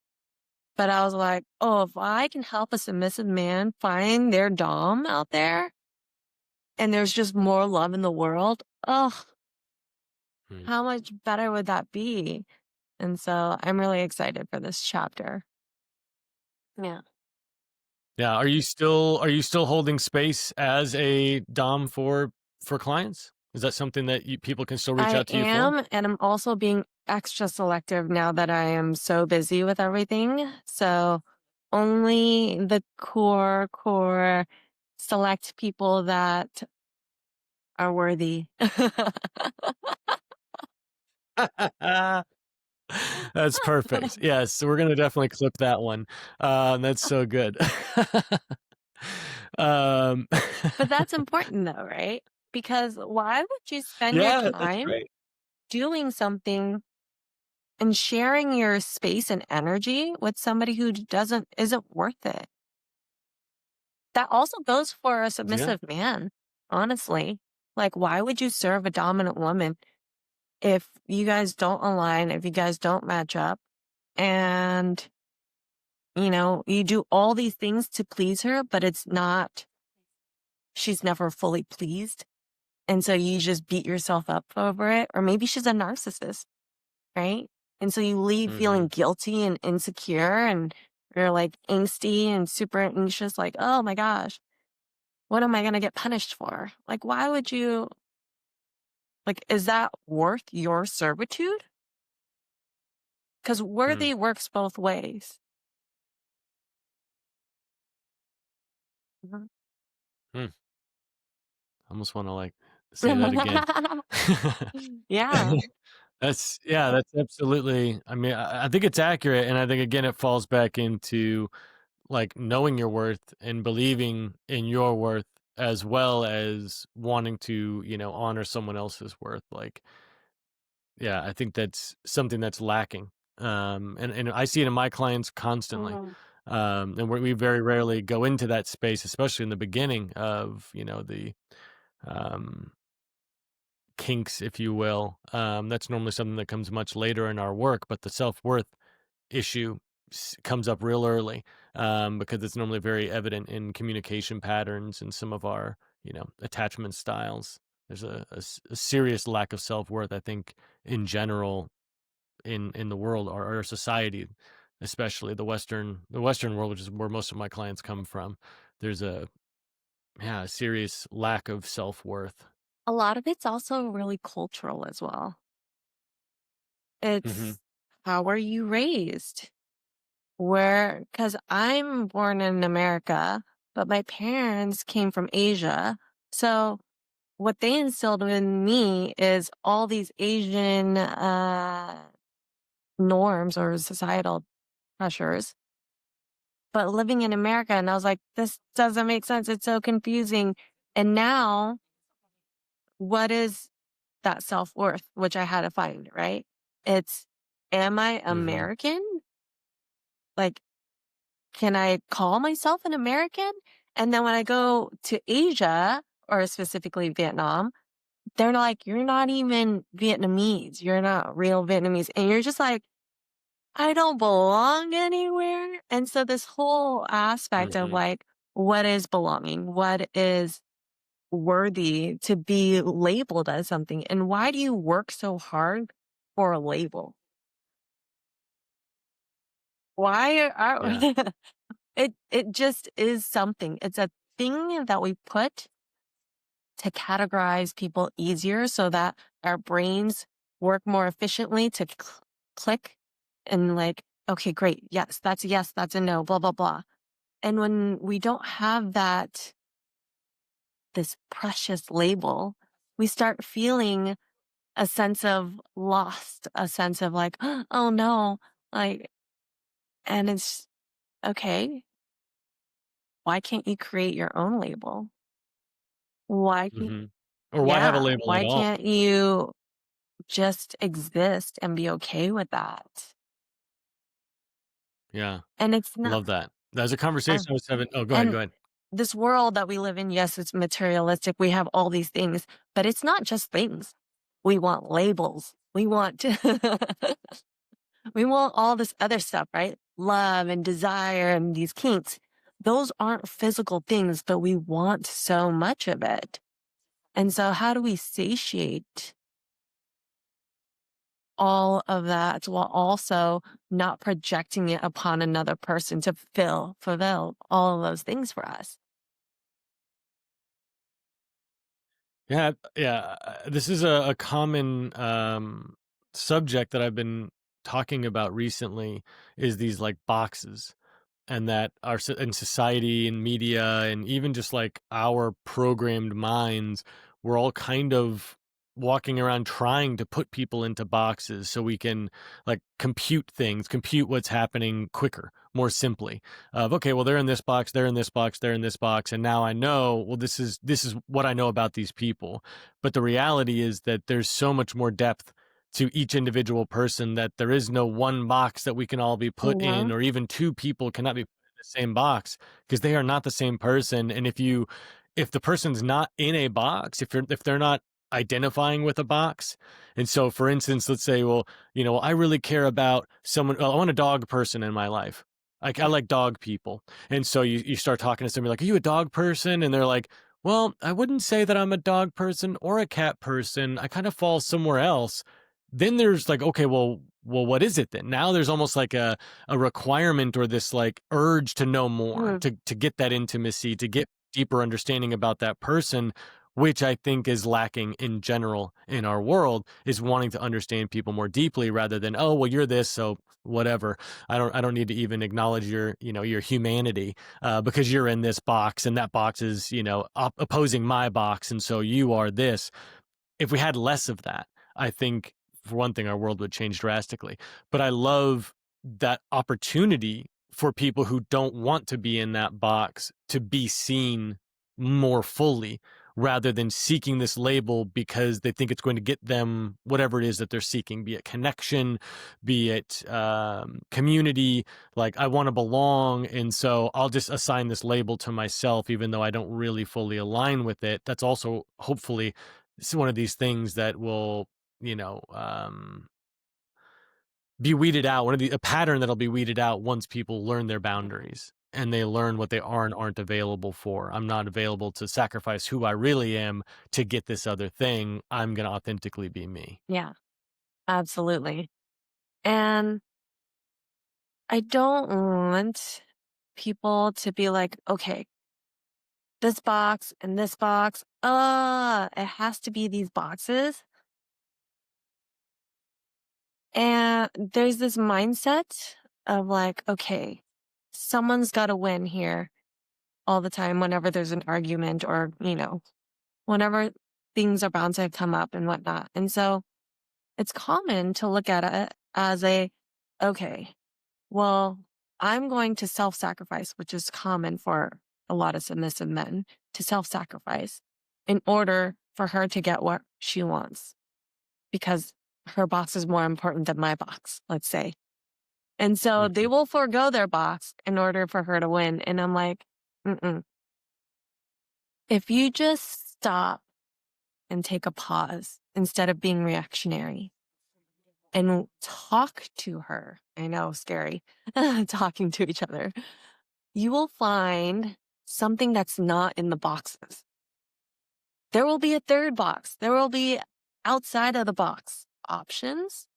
But I was like, oh, if I can help a submissive man find their dom out there and there's just more love in the world, oh, Mm. how much better would that be? And so I'm really excited for this chapter. Yeah. Yeah, are you still holding space as a dom for clients? Is that something that people can still reach I out to you for? am, and I'm also being extra selective now that I am so busy with everything. So only the core select people that are worthy. That's perfect. Yes, so we're gonna definitely clip that one. That's so good. Um, But that's important though, right? Because why would you spend your Yeah, that's time great. doing something and sharing your space and energy with somebody who doesn't isn't worth it? That also goes for a Yeah. submissive man, honestly. Like, why would you serve a dominant woman if you guys don't align, if you guys don't match up, and, you do all these things to please her, but it's not, she's never fully pleased. And so you just beat yourself up over it. Or maybe she's a narcissist, right? And so you leave feeling Mhm. guilty and insecure and you're like angsty and super anxious, like, oh my gosh, what am I going to get punished for? Like, why would you, like, is that worth your servitude? Because Mm. worthy works both ways. Mhm. Mm. Almost wanna, like, say that again. Yeah. Yeah, that's absolutely I mean, I think it's accurate, and I think, again, it falls back into, like, knowing your worth and believing in your worth as well as wanting to, honor someone else's worth, like, yeah, I think that's something that's lacking, and I see it in my clients constantly, Mhm. and we very rarely go into that space, especially in the beginning of, the, um kinks, if you will. That's normally something that comes much later in our work, but the self worth issue comes up real early because it's normally very evident in communication patterns and some of our, attachment styles. There's a serious lack of self worth, I think, in general in the world or our society, especially the Western world, which is where most of my clients come from. There's a serious lack of self worth. A lot of it's also really cultural as well. Hmm. It's how were you raised? Where, because I'm born in America, but my parents came from Asia. So what they instilled in me is all these Asian norms or societal pressures. But living in America, and I was like, this doesn't make sense. It's so confusing. And now, what is that self worth, which I had to find, right? It's, am I Hmm. American? Like, can I call myself an American? And then when I go to Asia, or specifically Vietnam, they're like, you're not even Vietnamese. You're not real Vietnamese. And you're just like, I don't belong anywhere. And so this whole aspect of Hmm. like, what is belonging? What is worthy to be labeled as something? And why do you work so hard for a label? Why are Yeah. it just is something. It's a thing that we put to categorize people easier so that our brains work more efficiently to click and like, okay, great. Yes, that's a no, blah, blah, blah. And when we don't have this precious label, we start feeling a sense of lost, a sense of like, oh no, like, and it's okay. Why can't you create your own label? Why can't, Mhm. Or why have a yeah, label at why all? can't you just exist and be okay with that? Yeah, And it's not, love that. That was a conversation and, I was having. Oh, go ahead, and go ahead. this world that we live in, yes, it's materialistic. We have all these things, but it's not just things. We want labels. We want to, we want all this other stuff, right? Love and desire and these kinks. Those aren't physical things, but we want so much of it. And so how do we satiate all of that while also not projecting it upon another person to fulfill all of those things for us? Yeah, yeah, this is a common, subject that I've been talking about recently is these, like, boxes, and that our in society and media and even just, like, our programmed minds, we're all kind of walking around trying to put people into boxes so we can like compute things, compute what's happening quicker, more simply. Of okay, well they're in this box, they're in this box, they're in this box, and now I know, well this is what I know about these people. But the reality is that there's so much more depth to each individual person that there is no one box that we can all be put in, Mhm. or even two people cannot be put in the same box because they are not the same person. And if the person's not in a box, if they're not identifying with a box, and so for instance, let's say, well, I really care about someone. Well, I want a dog person in my life. Like I like dog people, and so you start talking to somebody like, "Are you a dog person?" And they're like, "Well, I wouldn't say that I'm a dog person or a cat person. I kind of fall somewhere else." Then there's like, okay, well, what is it then? Now there's almost like a requirement or this like urge to know more, Mhm. to get that intimacy, to get deeper understanding about that person, which I think is lacking in general in our world, is wanting to understand people more deeply rather than, oh, well, you're this, so whatever. I don't need to even acknowledge your humanity, because you're in this box and that box is, opposing my box. And so you are this. If we had less of that, I think for one thing, our world would change drastically. But I love that opportunity for people who don't want to be in that box to be seen more fully rather than seeking this label because they think it's going to get them whatever it is that they're seeking, be it connection, be it community. Like, I want to belong. And so I'll just assign this label to myself, even though I don't really fully align with it. That's also hopefully it's one of these things that will, you know, um, be weeded out. A pattern that'll be weeded out once people learn their boundaries and they learn what they are and aren't available for. I'm not available to sacrifice who I really am to get this other thing. I'm going to authentically be me. Yeah, absolutely. And I don't want people to be like, okay, this box and this box, it has to be these boxes. And there's this mindset of like, okay, someone's got to win here all the time whenever there's an argument or, whenever things are bound to come up and whatnot. And so it's common to look at it as okay, well, I'm going to self sacrifice, which is common for a lot of submissive men to self sacrifice in order for her to get what she wants because her box is more important than my box, let's say. And so they Mhm. will forego their box in order for her to win. And I'm like, mm-mm. If you just stop and take a pause instead of being reactionary and talk to her, I know, scary, talking to each other, you will find something that's not in the boxes. There will be a third box. There will be outside of the box options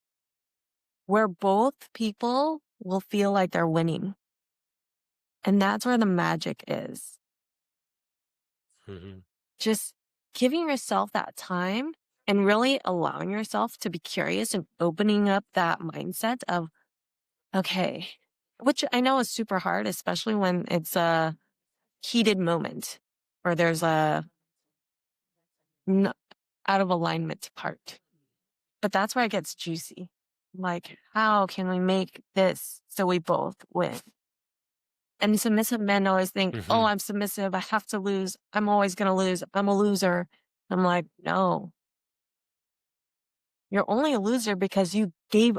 where both people will feel like they're winning. And that's where the magic is. Mhm. Just giving yourself that time and really allowing yourself to be curious and opening up that mindset of, okay, which I know is super hard, especially when it's a heated moment or there's a n- out of alignment part. But that's where it gets juicy. Like, how can we make this so we both win? And submissive men always think, oh, Mhm. I'm submissive. I have to lose. I'm always going to lose. I'm a loser. I'm like, no, you're only a loser because you gave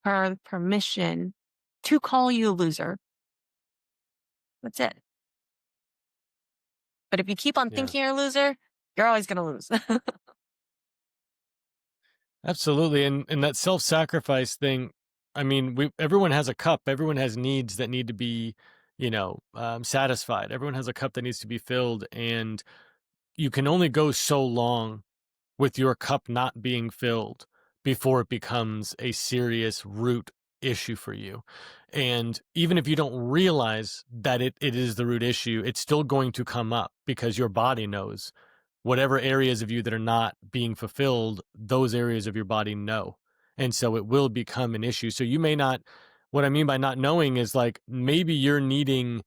her permission to call you a loser. That's it. But if you keep on Yeah. thinking you're a loser, you're always going to lose. Absolutely. And that self-sacrifice thing, I mean, everyone has a cup. Everyone has needs that need to be, satisfied. Everyone has a cup that needs to be filled, and you can only go so long with your cup not being filled before it becomes a serious root issue for you. And even if you don't realize that it is the root issue, it's still going to come up because your body knows whatever areas of you that are not being fulfilled, those areas of your body know. And so it will become an issue. So you may not, what I mean by not knowing is like maybe you're needing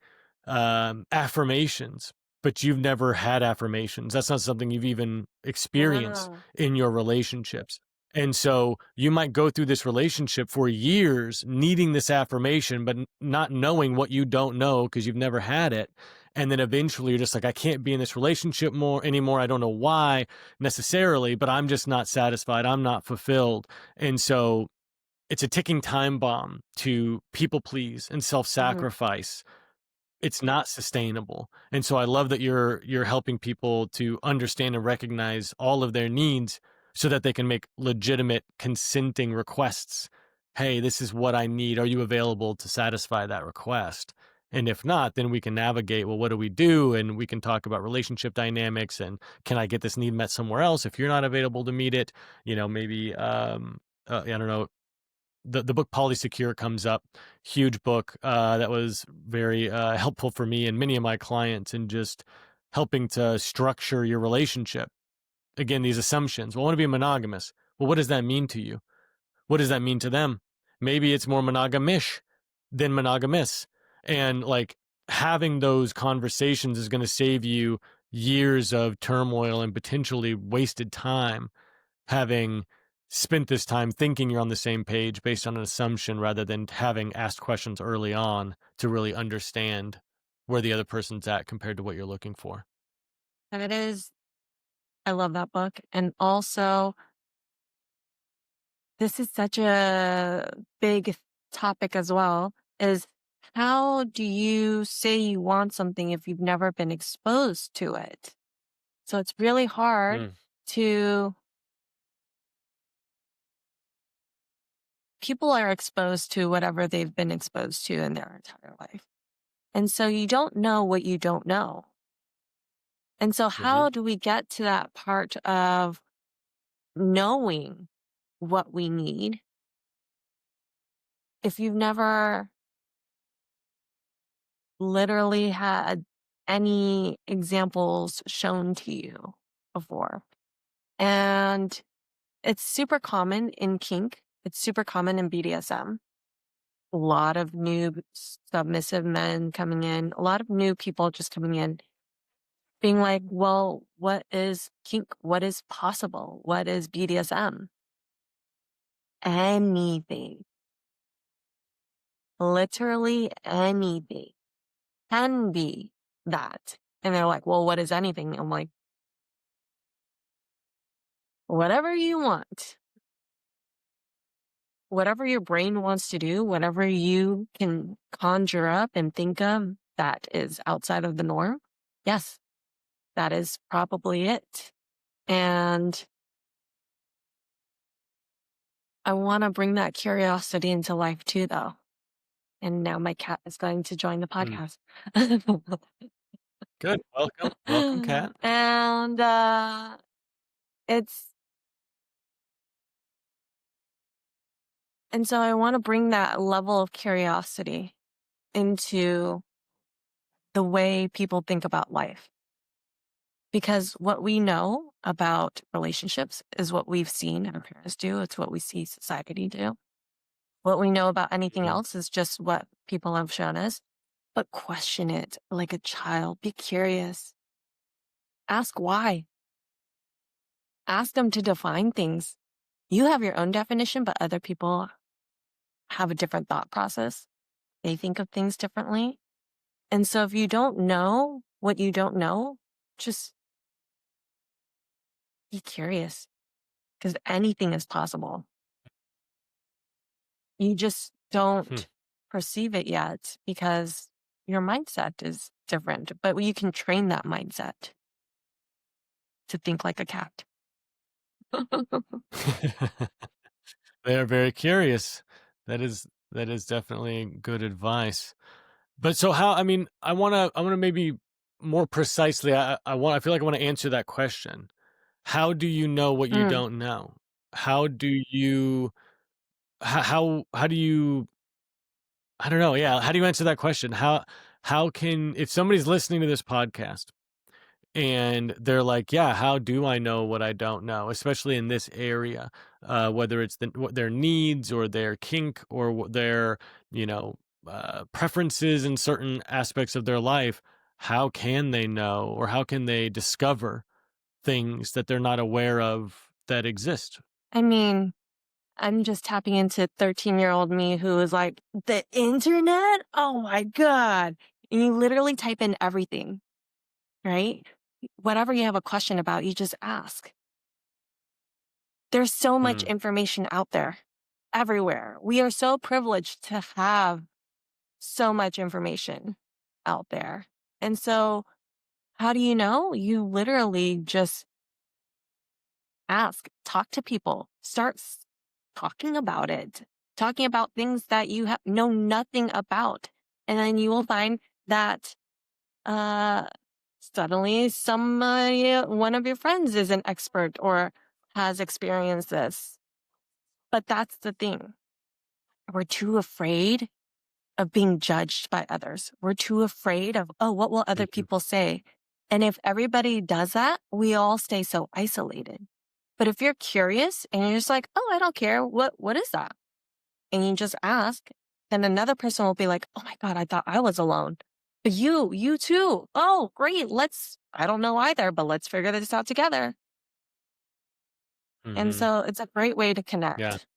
affirmations but you've never had affirmations. That's not something you've even experienced Yeah. in your relationships. And so you might go through this relationship for years needing this affirmation, but not knowing what you don't know because you've never had it. And then eventually you're just like, I can't be in this relationship more anymore. I don't know why necessarily, but I'm just not satisfied. I'm not fulfilled. And so it's a ticking time bomb to people please and Mhm. self-sacrifice. It's not sustainable. And so I love that you're helping people to understand and recognize all of their needs so that they can make legitimate consenting requests. Hey, this is what I need. Are you available to satisfy that request? And if not, then we can navigate, well, what do we do? And we can talk about relationship dynamics and can I get this need met somewhere else if you're not available to meet it? Maybe I don't know, the book Polysecure comes up, huge book that was very helpful for me and many of my clients in just helping to structure your relationship. Again, these assumptions. Well, I want to be monogamous. Well, what does that mean to you? What does that mean to them? Maybe it's more monogamish than monogamous. And like having those conversations is going to save you years of turmoil and potentially wasted time having spent this time thinking you're on the same page based on an assumption rather than having asked questions early on to really understand where the other person's at compared to what you're looking for. And it is, I love that book. And also, this is such a big topic as well, is how do you say you want something if you've never been exposed to it? So it's really hard Mm, to, people are exposed to whatever they've been exposed to in their entire life. And so you don't know what you don't know. And so hmm how do we get to that part of knowing what we need if you've never literally had any examples shown to you before? And it's super common in kink. It's super common in BDSM. A lot of new submissive men coming in, a lot of new people just coming in, being like, well, what is kink? What is possible? What is BDSM? Anything, literally anything can be that. And they're like, well, what is anything? I'm like, whatever you want, whatever your brain wants to do, whatever you can conjure up and think of that is outside of the norm. Yes, that is probably it. And I want to bring that curiosity into life too, though. And now my cat is going to join the mm. podcast. Good. Welcome. Welcome, Kat. And it's, and so I want to bring that level of curiosity into the way people think about life. Because what we know about relationships is what we've seen our parents do. It's what we see society do. What we know about anything hmm else is just what people have shown us. But question it like a child. Be curious. Ask why. Ask them to define things. You have your own definition, but other people have a different thought process. They think of things differently. And so if you don't know what you don't know, just be curious because anything is possible. You just Hmm. don't perceive it yet because your mindset is different, but you can train that mindset to think like a cat. They are very curious. That is definitely good advice. But so how, I mean, I wanna maybe more precisely, I feel like I want to answer that question. How do you know what you Mm, don't know? How do you how do you I don't know, yeah, how do you answer that question? How can if somebody's listening to this podcast and they're like, "Yeah, how do I know what I don't know?" Especially in this area, whether it's what their needs or their kink or their, you know, preferences in certain aspects of their life. how can they know or how can they discover things that they're not aware of that exist? I mean, I'm just tapping into 13-year-old me who is like, the internet? Oh my God. And you literally type in everything, right? Whatever you have a question about, you just ask. There's so much Mm, information out there everywhere. We are so privileged to have so much information out there. And so, how do you know? You literally just ask, talk to people, talking about it, talking about things that you know nothing about. And then you will find that uh, suddenly one of your friends is an expert or has experienced this. But that's the thing. We're too afraid of being judged by others. We're too afraid of, oh, what will other mhm, people say? And if everybody does that, we all stay so isolated. But if you're curious and you're just like, oh, I don't care. What is that? And you just ask, then another person will be like, oh my God, I thought I was alone. But you too. Oh, great. I don't know either, but let's figure this out together. And mhm. so it's a great way to Yeah. connect.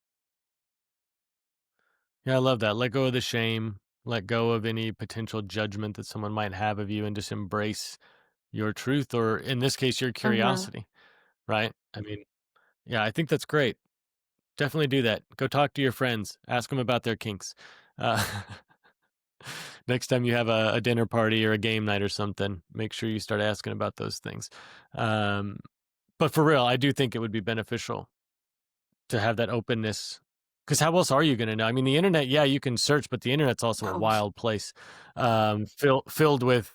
Yeah, I love that. Let go of the shame, let go of any potential judgment that someone might have of you, and just embrace your truth, or in this case, your Hmm. curiosity, right? I mean, yeah, I think that's great. Definitely do that. Go talk to your friends, ask them about their kinks. Uh, next time you have a dinner party or a game night or something, make sure you start asking about those things. Um, but for real, I do think it would be beneficial to have that openness, because how else are you gonna know? I mean, the internet, yeah, you can search, but the internet's also a Oh, wild place, filled with,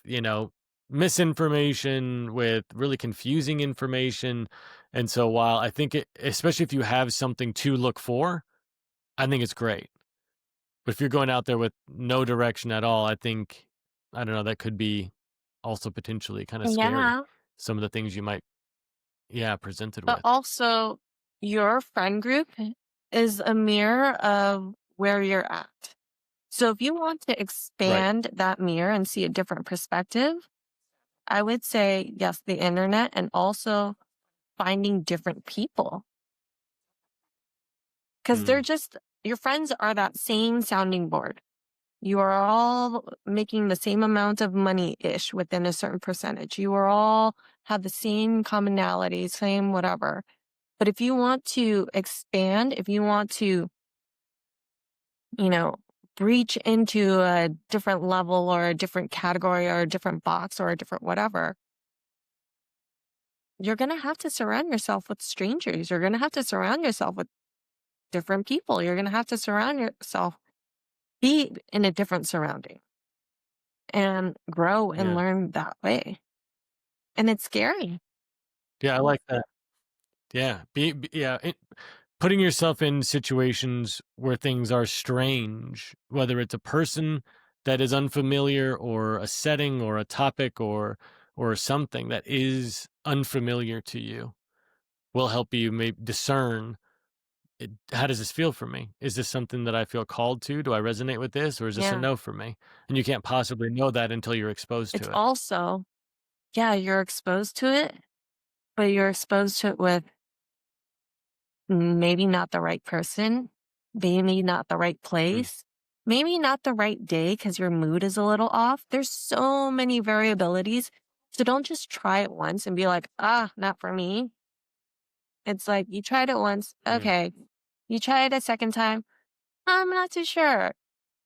misinformation, with really confusing information, and so while I think especially if you have something to look for, I think it's great. But if you're going out there with no direction at all, I don't know, that could be also potentially kinda scary, yeah. some of the things you might, yeah, presented But with. also, your friend group is a mirror of where you're at. So if you want to Right. expand that mirror and see a different perspective, I would say, yes, the internet and also finding different people because Mm, your friends are that same sounding board. You are all making the same amount of money ish within a certain percentage. You are all have the same commonalities, same whatever. But if you want to expand, if you want to, you know, breach into a different level or a different category or a different box or a different whatever, you're going to have to surround yourself with strangers. You're going to have to surround yourself with different people. You're going to have to surround yourself, be in a different surrounding and grow and yeah. learn that way. And it's scary. Yeah, I like that. Yeah, putting yourself in situations where things are strange, whether it's a person that is unfamiliar, or a setting, or a topic, or something that is unfamiliar to you, will help you maybe discern, how does this feel for me? Is this something that I feel called to? Do I resonate with this, or is this a Yeah. no for me? And you can't possibly know that until you're exposed It's to it. also, yeah, you're exposed to it, but you're exposed to it with maybe not the right person, maybe not the right Mm, place, maybe not the right day because your mood is a little off. There's so many variabilities. So don't just try it once and be like, ah, not for me. It's like you tried it once. mm. Okay. You try it a second time. I'm not too sure.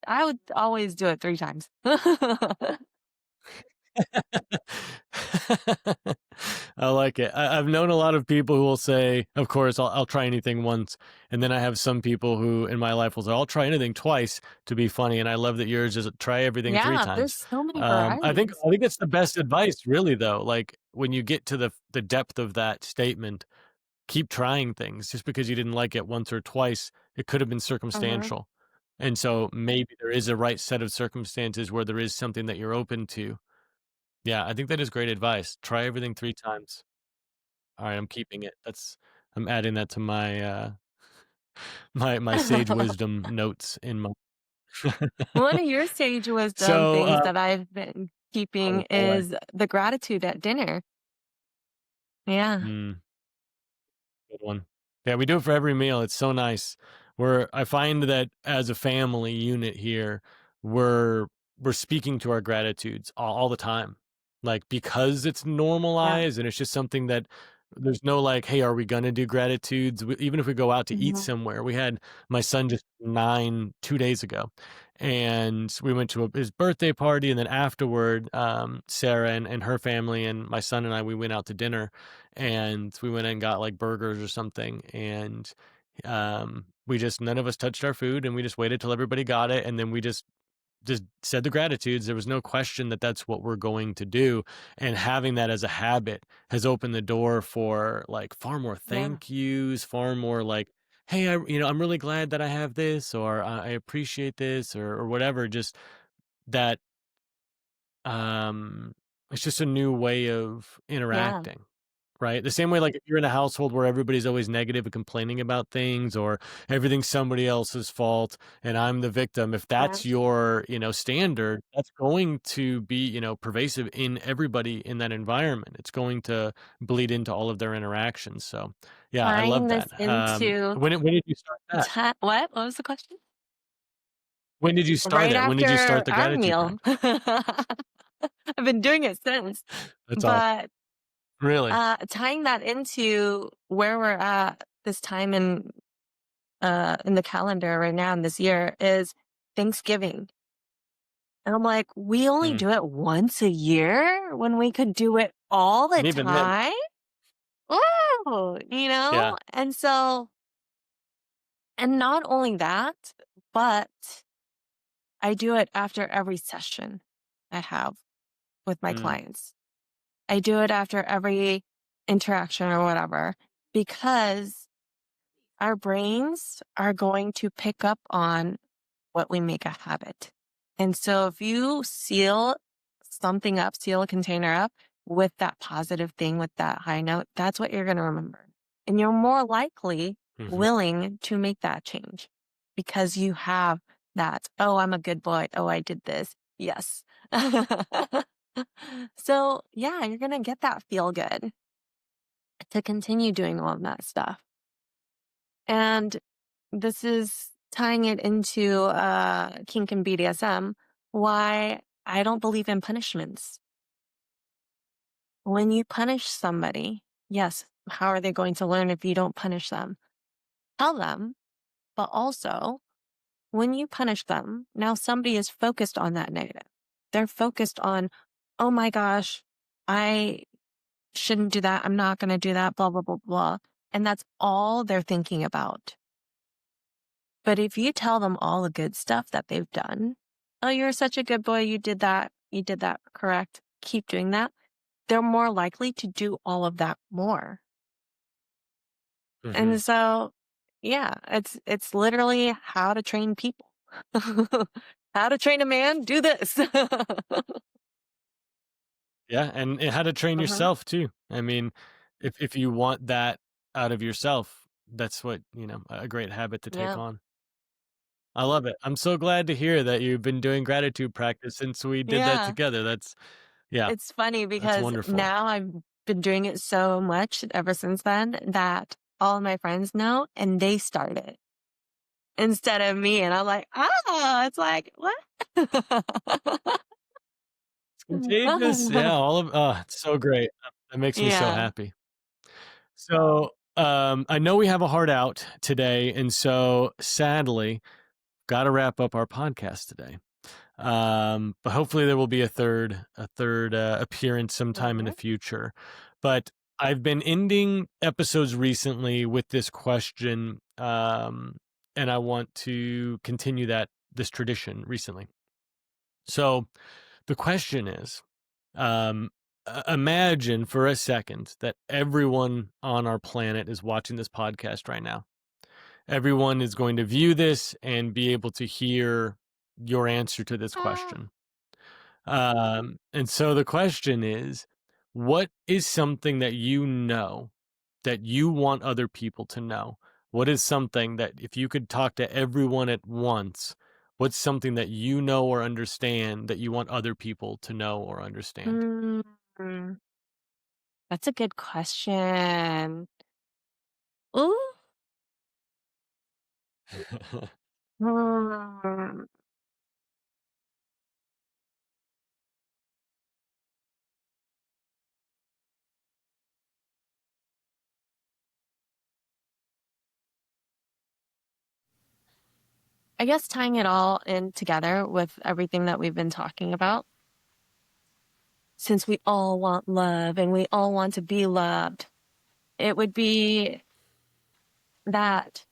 I would always do it 3 times. I like it. I've known a lot of people who will say, "Of course, I'll try anything once," and then I have some people who in my life will say, "I'll try anything twice to be funny." And I love that yours is try everything three Yeah, there's times. so many I think varieties. I think that's the best advice, really, though. Like when you get to the depth of that statement, keep trying things. Just because you didn't like it once or twice, it could have been Mhm. circumstantial, and so maybe there is a right set of circumstances where there is something that you're open to. Yeah, I think that is great advice. Try everything 3 times. Alright, I'm keeping it. I'm adding that to my, my sage wisdom notes in my What are your sage wisdom So, things that I've been? keeping wonderful way. is the gratitude at dinner. Yeah. Mm. Good one. Yeah, we do it for every meal. It's so nice. I find that as a family unit here, we're we're speaking to our gratitudes all the time. Like because it's Yeah. normalized and it's just something that there's no like, hey, are we gonna do gratitudes? Even if we go out to eat Mhm. somewhere, we had my son just 9 2 days ago, and we went to his birthday party, and then afterward, Sarah and her family and my son and I we went out to dinner, and we went and got like burgers or something, and we just none of us touched our food, and we just waited till everybody got it, and then we just said the gratitudes. There was no question that that's what we're going to do, and having that as a habit has opened the door for like far more Yeah. thank yous, far more like, hey, I'm really glad that I have this, or I appreciate this, or whatever. Just that um it's just a new way of Yeah. interacting. Right? The same way, like, if you're in a household where everybody's always negative and complaining about things, or everything's somebody else's fault and I'm the victim, if Yeah. that's your, standard, that's going to be, pervasive in everybody in that environment. It's going to bleed into all of their interactions. So, yeah, I love Tying that. this into When did you start that? what? What was the question? When did you start Right it? When did you start after the our gratitude meal. practice? I've been doing it since. That's awesome. But Really? tying that into where we're at this time in the calendar right now in this year is Thanksgiving. And I'm like, we only Mm. do it once a year when we could do it all the And even then, time. Oh, yeah. And so, and not only that, but I do it after every session I have with my Mm. clients. I do it after every interaction or whatever because our brains are going to pick up on what we make a habit. And so if you seal something up, seal a container up with that positive thing, with that high note, that's what you're going to remember. And you're more likely Mhm. willing to make that change because you have that, oh, I'm a good boy. Oh, I did this. Yes. So yeah, you're going to get that feel good to continue doing all of that stuff. And this is tying it into kink and BDSM, why I don't believe in punishments. When you punish somebody, yes, how are they going to learn if you don't punish them? Tell them, but also when you punish them, now somebody is focused on that negative. They're focused on, oh my gosh, I shouldn't do that. I'm not going to do that, blah, blah, blah, blah. And that's all they're thinking about. But if you tell them all the good stuff that they've done, oh, you're such a good boy. You did that. You did that correct. Keep doing that. They're more likely to do all of that more. Mhm. And so, yeah, it's literally how to train people. How to train a man, do this. Yeah, and how to train Uh-huh. yourself too. I mean, if you want that out of yourself, that's what, a great habit to take Yeah. on. I love it. I'm so glad to hear that you've been doing gratitude practice since we did that Yeah. together. Yeah, It's funny that's because wonderful. now I've been doing it so much ever since then that all of my friends know and they start it instead of me. And I'm like, oh, it's like, what? It's contagious. Yeah, it's so great. That makes me so Yeah. happy. So, I know we have a hard out today, and so sadly, got to wrap up our podcast today. But hopefully there will be a third appearance sometime in the Mhm. future. But I've been ending episodes recently with this question, and I want to continue this tradition recently. So the question is, imagine for a second that everyone on our planet is watching this podcast right now. Everyone is going to view this and be able to hear your answer to this Ah. question. And so the question is, what is something that you know that you want other people to know? What is something that if you could talk to everyone at once, What's something that you know or understand that you want other people to know or understand? Mm, that's a good question. Ooh. Hmm. I guess tying it all in together with everything that we've been talking about, since we all want love and we all want to be loved, it would be that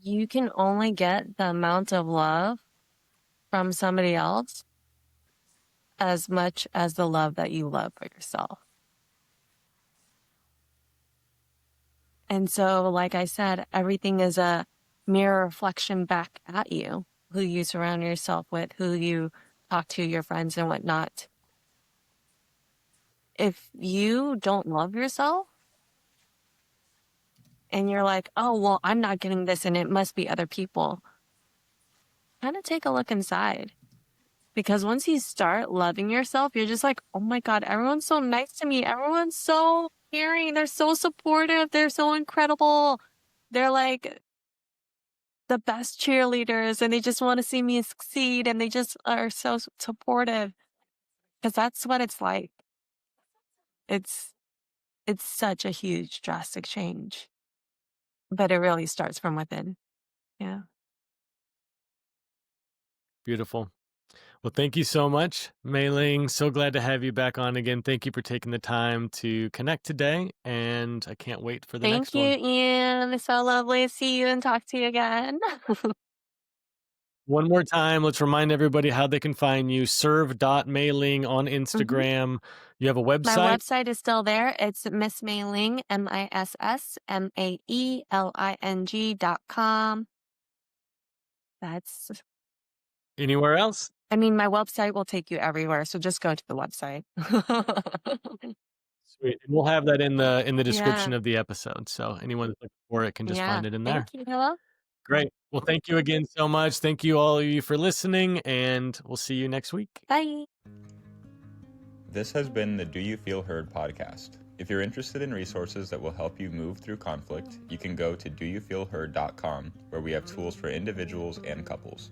you can only get the amount of love from somebody else as much as the love that you love for yourself. And so, like I said, everything is a mirror reflection back at you, who you surround yourself with, who you talk to, your friends and whatnot. If you don't love yourself and you're like, oh, well, I'm not getting this and it must be other people, kind of take a look inside. Because once you start loving yourself, you're just like, oh my God, everyone's so nice to me. Everyone's so caring. They're so supportive. They're so incredible. They're like the best cheerleaders and they just want to see me succeed and they just are so supportive. Because that's what it's like. It's it's such a huge drastic change. But it really starts from within. Yeah. Beautiful. Well, thank you so much, Mae Ling. So glad to have you back on again. Thank you for taking the time to connect today, and I can't wait for the Thank next you, one. Ian. It's so lovely to see you and talk to you again. One more time, let's remind everybody how they can find you. Serve.mailing on Mhm. Instagram. You have a My website? website is still there. It's Miss Mae Ling, MISSMAELING.com. That's, Anywhere else? I mean, my website will take you everywhere. So just go to the website. Sweet. And we'll have that in the Yeah. description of the episode. So anyone that's looking for it can just Yeah. find it in there. Thank you. Hello. Great. Well, thank you again so much. Thank you all of you for listening, and we'll see you next week. Bye. This has been the Do You Feel Heard podcast. If you're interested in resources that will help you move through conflict, you can go to doyoufeelheard.com, where we have tools for individuals and couples.